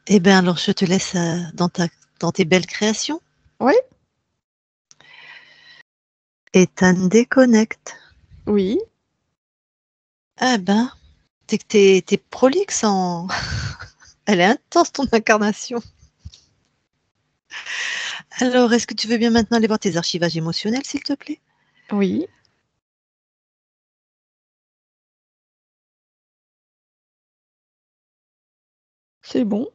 Eh ben, alors je te laisse, dans tes belles créations. Ouais, Ethan déconnecte. oui. Ah ben, tu es prolixe en elle est intense ton incarnation. Alors, est-ce que tu veux bien maintenant aller voir tes archivages émotionnels, s'il te plaît? Oui, c'est bon.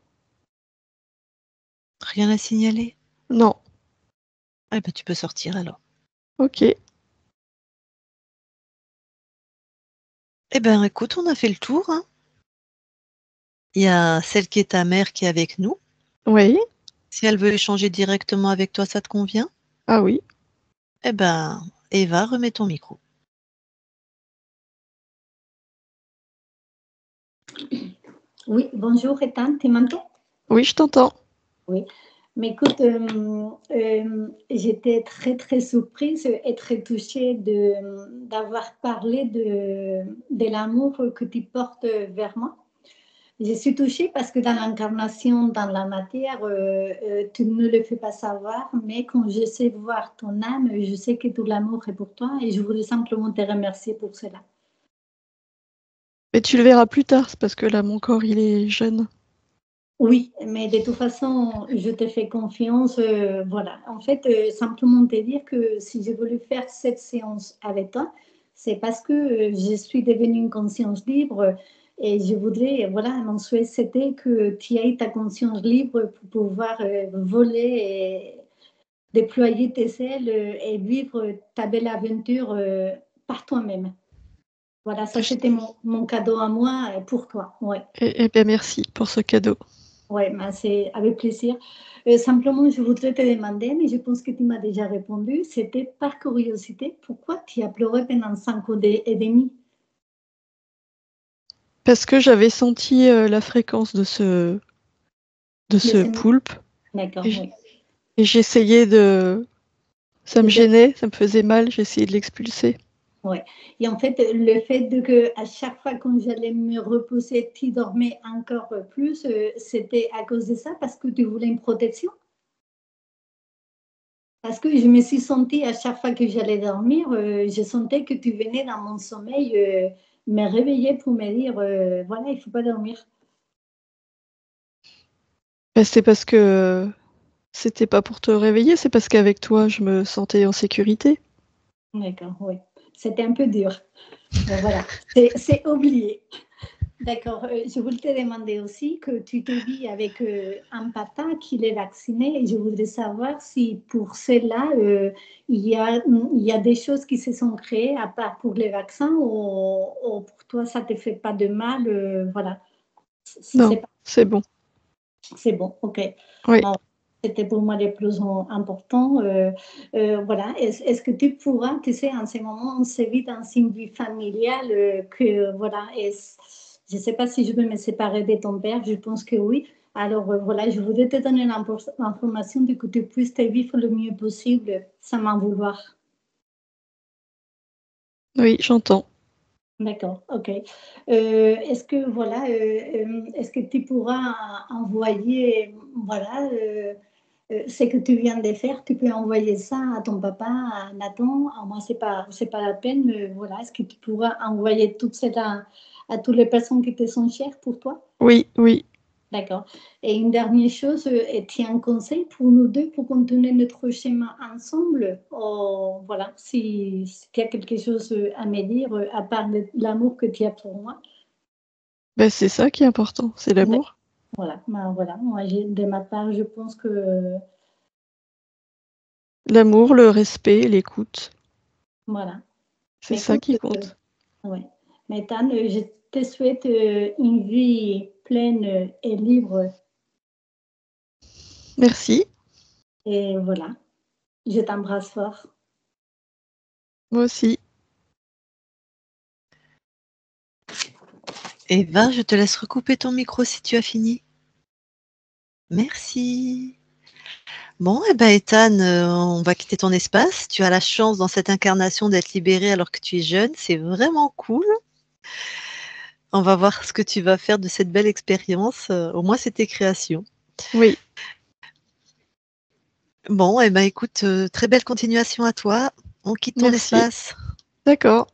Rien à signaler? Non. Eh ben, tu peux sortir alors. Ok. Eh ben, écoute, on a fait le tour, hein. Il y a celle qui est ta mère qui est avec nous. Oui. Si elle veut échanger directement avec toi, ça te convient? Ah oui. Eh ben, Eva, remets ton micro. Oui, bonjour Ethan, tu m'entends? Oui, je t'entends. Oui. Mais écoute, j'étais très très surprise et très touchée d'avoir parlé de l'amour que tu portes vers moi. Je suis touchée parce que dans l'incarnation, dans la matière, tu ne le fais pas savoir, mais quand je sais voir ton âme, je sais que tout l'amour est pour toi et je voulais simplement te remercier pour cela. Mais tu le verras plus tard, c'est parce que là, mon corps, il est jeune. Oui, mais de toute façon, je te fais confiance. Voilà. En fait, simplement te dire que si j'ai voulu faire cette séance avec toi, c'est parce que je suis devenue une conscience libre et je voudrais, voilà, mon souhait c'était que tu aies ta conscience libre pour pouvoir voler et déployer tes ailes et vivre ta belle aventure par toi-même. Voilà, ça Je- c'était mon cadeau à moi pour toi. Ouais. Eh bien, merci pour ce cadeau. Oui, c'est avec plaisir. Simplement, je voudrais te demander, mais je pense que tu m'as déjà répondu, c'était par curiosité, pourquoi tu as pleuré pendant 5 ans et demi? Parce que j'avais senti la fréquence de De ce ce... poulpe D'accord, et oui. j'essayais de. Ça me De te- gênait, ça me faisait mal, j'essayais de l'expulser. ouais. Et en fait, le fait de que à chaque fois quand j'allais me reposer, tu dormais encore plus, c'était à cause de ça, parce que tu voulais une protection? Parce que je me suis sentie, à chaque fois que j'allais dormir, je sentais que tu venais dans mon sommeil me réveiller pour me dire, voilà, il ne faut pas dormir. Ben, c'est parce que c'était pas pour te réveiller, c'est parce qu'avec toi, je me sentais en sécurité. D'accord, oui. C'était un peu dur. Mais voilà, c'est oublié. D'accord. Je voulais te demander aussi que tu te vis avec un papa qui est vacciné et je voudrais savoir si pour cela, il y a des choses qui se sont créées à part pour les vaccins ou pour toi, ça ne te fait pas de mal. Voilà. Non, c'est bon. C'est bon, ok. Oui. Bon, c'était pour moi le plus important. Voilà. Est-ce que tu pourras, tu sais, en ce moment, on se vit dans une vie familiale que, voilà, je ne sais pas si je peux me séparer de ton père, je pense que oui. Alors, voilà, je voudrais te donner l'information de que tu puisses te vivre le mieux possible sans m'en vouloir. Oui, j'entends. D'accord, ok. Est-ce que voilà, est-ce que tu pourras envoyer, voilà, ce que tu viens de faire, tu peux envoyer ça à ton papa, à Nathan. À moi, c'est pas la peine, mais voilà, est-ce que tu pourras envoyer tout cela à toutes les personnes qui te sont chères pour toi? Oui, oui. D'accord. Et une dernière chose, tu as un conseil pour nous deux pour continuer notre chemin ensemble? Oh, voilà, si tu as quelque chose à me dire, à part l'amour que tu as pour moi. Ben, c'est ça qui est important, c'est l'amour. Voilà, ben, voilà. Moi, de ma part, je pense que L'amour, le respect, l'écoute. voilà. C'est Mais ça écoute, qui compte. ouais. Mais Tan, je te souhaite une vie pleine et libre. Merci. Et voilà, je t'embrasse fort. Moi aussi. Eva, je te laisse recouper ton micro si tu as fini. Merci. Bon, eh ben, Ethan, on va quitter ton espace. Tu as la chance dans cette incarnation d'être libérée alors que tu es jeune. C'est vraiment cool. On va voir ce que tu vas faire de cette belle expérience. Au moins, c'est tes créations. Oui. Bon, eh ben, écoute, très belle continuation à toi. On quitte ton Merci. espace. D'accord.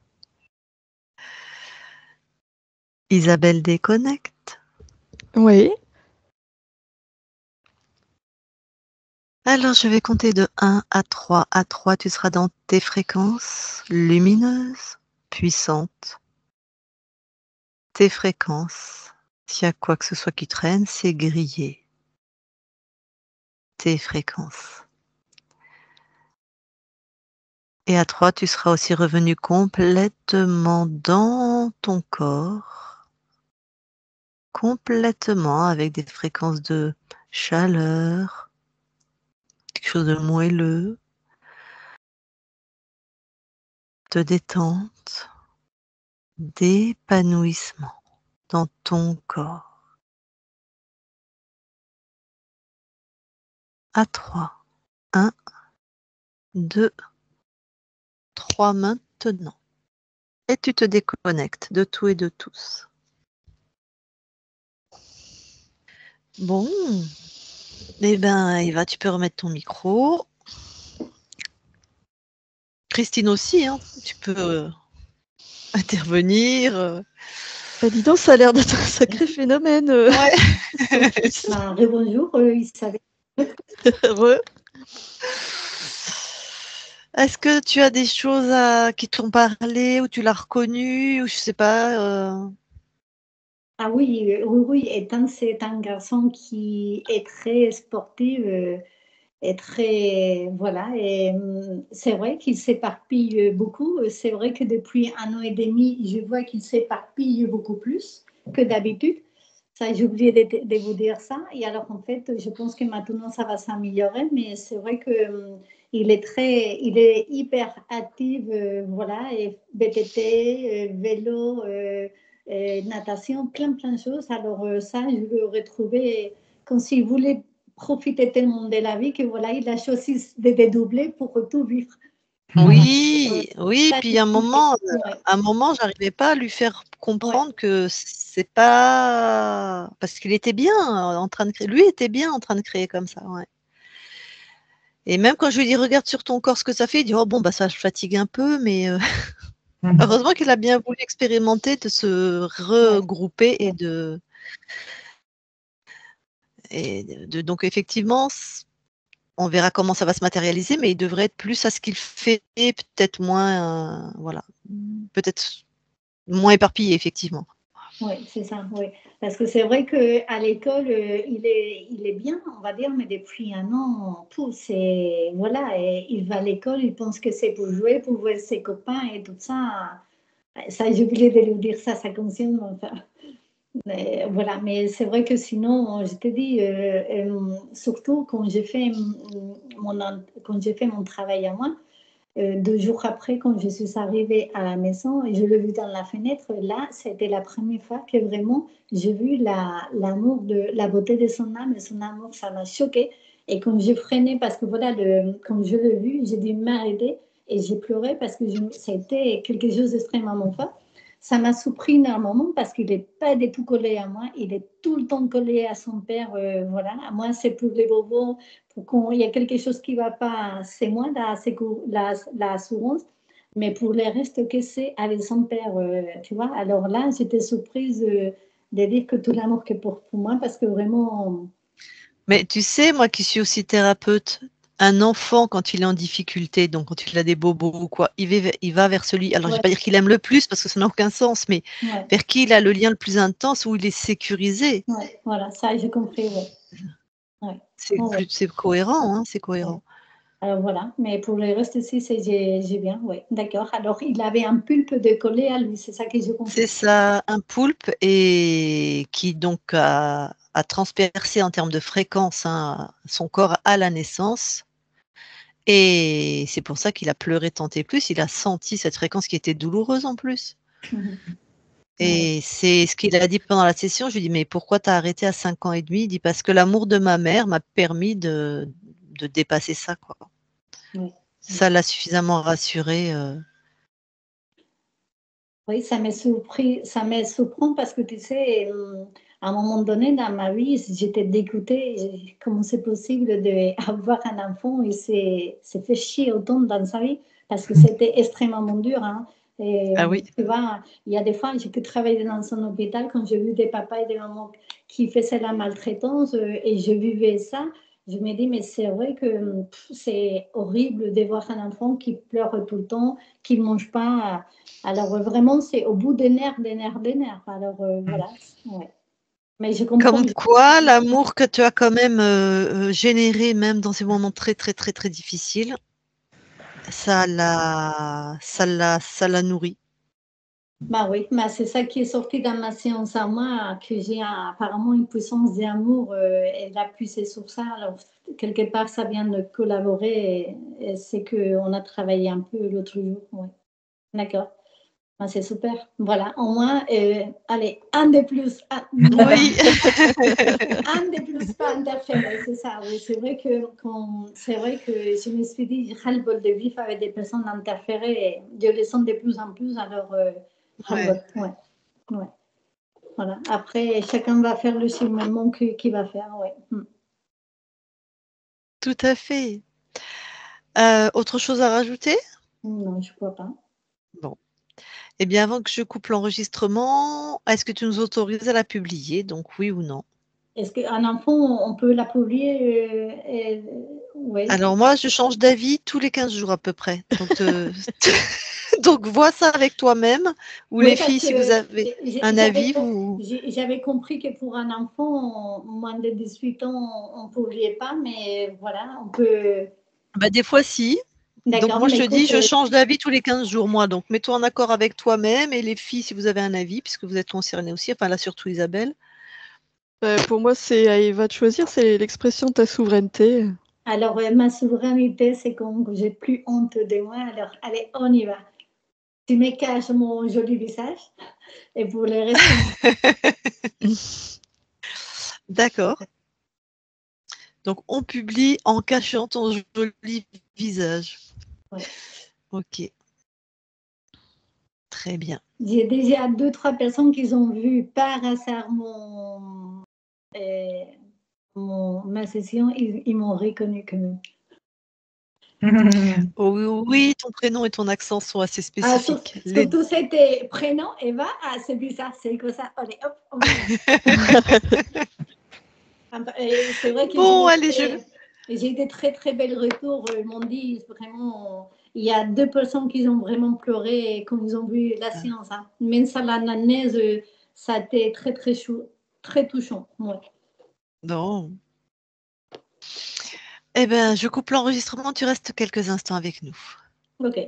Isabelle déconnecte. Oui. Alors, je vais compter de 1 à 3. À 3, tu seras dans tes fréquences lumineuses, puissantes. Tes fréquences. S'il y a quoi que ce soit qui traîne, c'est grillé. Tes fréquences. Et à 3, tu seras aussi revenu complètement dans ton corps, complètement avec des fréquences de chaleur, quelque chose de moelleux, de détente, d'épanouissement dans ton corps. À 3. 1, 2, 3 maintenant. Et tu te déconnectes de tout et de tous. Bon, eh ben Eva, tu peux remettre ton micro. Christine aussi, hein, tu peux intervenir. Bah, dis donc, ça a l'air d'être un sacré phénomène. Ouais. En plus. Ben, bonjour, Isabelle. Heureux. Est-ce que tu as des choses qui t'ont parlé ou tu l'as reconnu ou je sais pas. Ah oui, oui, oui, étant c'est un garçon qui est très sportif et très, voilà, et c'est vrai qu'il s'éparpille beaucoup. C'est vrai que depuis 1 an et demi, je vois qu'il s'éparpille beaucoup plus que d'habitude. Ça, j'ai oublié de vous dire ça. Et alors, en fait, je pense que maintenant, ça va s'améliorer, mais c'est vrai que il est hyper actif, voilà, et VTT, vélo, natation, plein de choses. Alors, ça, je le retrouvais comme s'il voulait profiter tellement de la vie que voilà, il a choisi de dédoubler pour tout vivre. Alors, Oui, oui, ça, puis ouais, un moment, j'arrivais pas à lui faire ouais, comprendre que c'est pas parce qu'il était bien en train de créer. Lui était bien en train de créer comme ça, ouais. Et même quand je lui dis regarde sur ton corps ce que ça fait, il dit oh bon bah ça je fatigue un peu, mais heureusement qu'il a bien voulu expérimenter de se regrouper donc effectivement on verra comment ça va se matérialiser, mais il devrait être plus à ce qu'il fait, peut-être moins voilà, peut-être moins éparpillé effectivement. Oui, c'est ça, oui. Parce que c'est vrai qu'à l'école, il est bien, on va dire, mais depuis un an, tout, c'est, voilà, et il va à l'école, il pense que c'est pour jouer, pour voir ses copains et tout ça. Ça, j'ai oublié de lui dire ça, sa conscience, enfin. Mais, voilà, mais c'est vrai que sinon, je te dis, surtout quand quand j'ai fait mon travail à moi, 2 jours après, quand je suis arrivée à la maison et je l'ai vu dans la fenêtre, là, c'était la première fois que vraiment j'ai vu l'amour la beauté de son âme et son amour, ça m'a choquée. Et quand j'ai freiné, parce que voilà, quand je l'ai vu, j'ai dû m'arrêter et j'ai pleuré parce que c'était quelque chose d'extrêmement fort. Ça m'a surpris un moment parce qu'il n'est pas du tout collé à moi, il est tout le temps collé à son père. Voilà, à moi, c'est pour les bobos, quand il y a quelque chose qui ne va pas, c'est moi l'assurance, mais pour les restes que c'est avec son père, tu vois. Alors là, j'étais surprise de dire que tout l'amour que pour moi, parce que vraiment. Mais tu sais, moi qui suis aussi thérapeute, un enfant, quand il est en difficulté, donc quand il a des bobos ou quoi, il va vers celui, alors je ne vais pas dire qu'il aime le plus parce que ça n'a aucun sens, mais vers qui il a le lien le plus intense, où il est sécurisé. Ouais, voilà, ça j'ai compris, ouais. C'est cohérent, hein, c'est cohérent. Alors voilà, mais pour le reste aussi, j'ai bien, oui, d'accord. Alors il avait un pulpe de collé à lui, c'est ça que j'ai compris. C'est ça, un poulpe, et qui donc a transpercé en termes de fréquence son corps à la naissance. Et c'est pour ça qu'il a pleuré tant et plus, il a senti cette fréquence qui était douloureuse en plus. Et c'est ce qu'il a dit pendant la session, je lui dis: «Mais pourquoi tu as arrêté à 5 ans et demi?» Il dit: «Parce que l'amour de ma mère m'a permis de dépasser ça, quoi». Ça l'a suffisamment rassuré. Oui, ça me surprend parce que tu sais, à un moment donné dans ma vie, j'étais dégoûtée. Comment c'est possible d'avoir un enfant et c'est fait chier autant dans sa vie parce que c'était extrêmement dur. Hein. Et, Ah oui. tu vois, il y a des fois, j'ai pu travailler dans un hôpital quand j'ai vu des papas et des mamans qui faisaient la maltraitance et je vivais ça. Je me dis, mais c'est vrai que c'est horrible de voir un enfant qui pleure tout le temps, qui ne mange pas. Alors, vraiment, c'est au bout des nerfs, des nerfs, des nerfs. Alors, voilà. Ouais. Mais je comprends. Comme quoi, l'amour que tu as quand même généré, même dans ces moments très, très, très, très difficiles, ça l'a nourri. Bah oui, bah c'est ça qui est sorti dans ma séance à moi, que j'ai apparemment une puissance d'amour et la puissance sur ça. Alors, quelque part, ça vient de collaborer et c'est qu'on a travaillé un peu l'autre jour. Ouais. D'accord. Ah, c'est super. Voilà, au moins, allez, un de plus. Oui. Un de plus pas interférer, c'est ça. Oui, c'est vrai que je me suis dit, j'ai le bol de vivre avec des personnes interférées et je les sens de plus en plus. Alors, ouais. Voilà. Après, chacun va faire le cheminement qu'il va faire. Ouais. Tout à fait. Autre chose à rajouter? Non, je ne crois pas. Bon. Eh bien, avant que je coupe l'enregistrement, est-ce que tu nous autorises à la publier? Donc oui ou non? Est-ce qu'un enfant, on peut la publier oui. Alors moi, je change d'avis tous les 15 jours à peu près. Donc, donc vois ça avec toi-même, ou Oui, les filles, si vous avez un avis, vous... J'avais compris que pour un enfant, moins de 18 ans, on ne publiait pas, mais voilà, on peut. Bah, des fois, si. Donc moi, je te dis, je change d'avis tous les 15 jours, moi. Donc mets-toi en accord avec toi-même, et les filles, si vous avez un avis, puisque vous êtes concernées aussi, enfin là, surtout Isabelle. Pour moi, c'est à Eva de choisir, c'est l'expression de ta souveraineté. Alors, ma souveraineté, c'est quand j'ai plus honte de moi. Alors, allez, on y va. Tu me caches mon joli visage, et pour le reste. D'accord. Donc, on publie en cachant ton joli visage. Ouais. Ok. Très bien. J'ai déjà 2-3 personnes qui ont vu par hasard ma session, ils m'ont reconnu quand même. Oh, oui, oui, ton prénom et ton accent sont assez spécifiques. Surtout c'était prénom, Eva. Ah, c'est bizarre, c'est comme ça. Allez, hop, on y va. C'est vrai que Bon, allez, j'ai eu des très très belles retours. Ils m'ont dit vraiment, il y a 2 personnes qui ont vraiment pleuré quand ils ont vu la séance. Hein. Même ça, l'analyse, ça a été très très chaud, très touchant. Ouais. Non. Eh bien, je coupe l'enregistrement, tu restes quelques instants avec nous. Ok.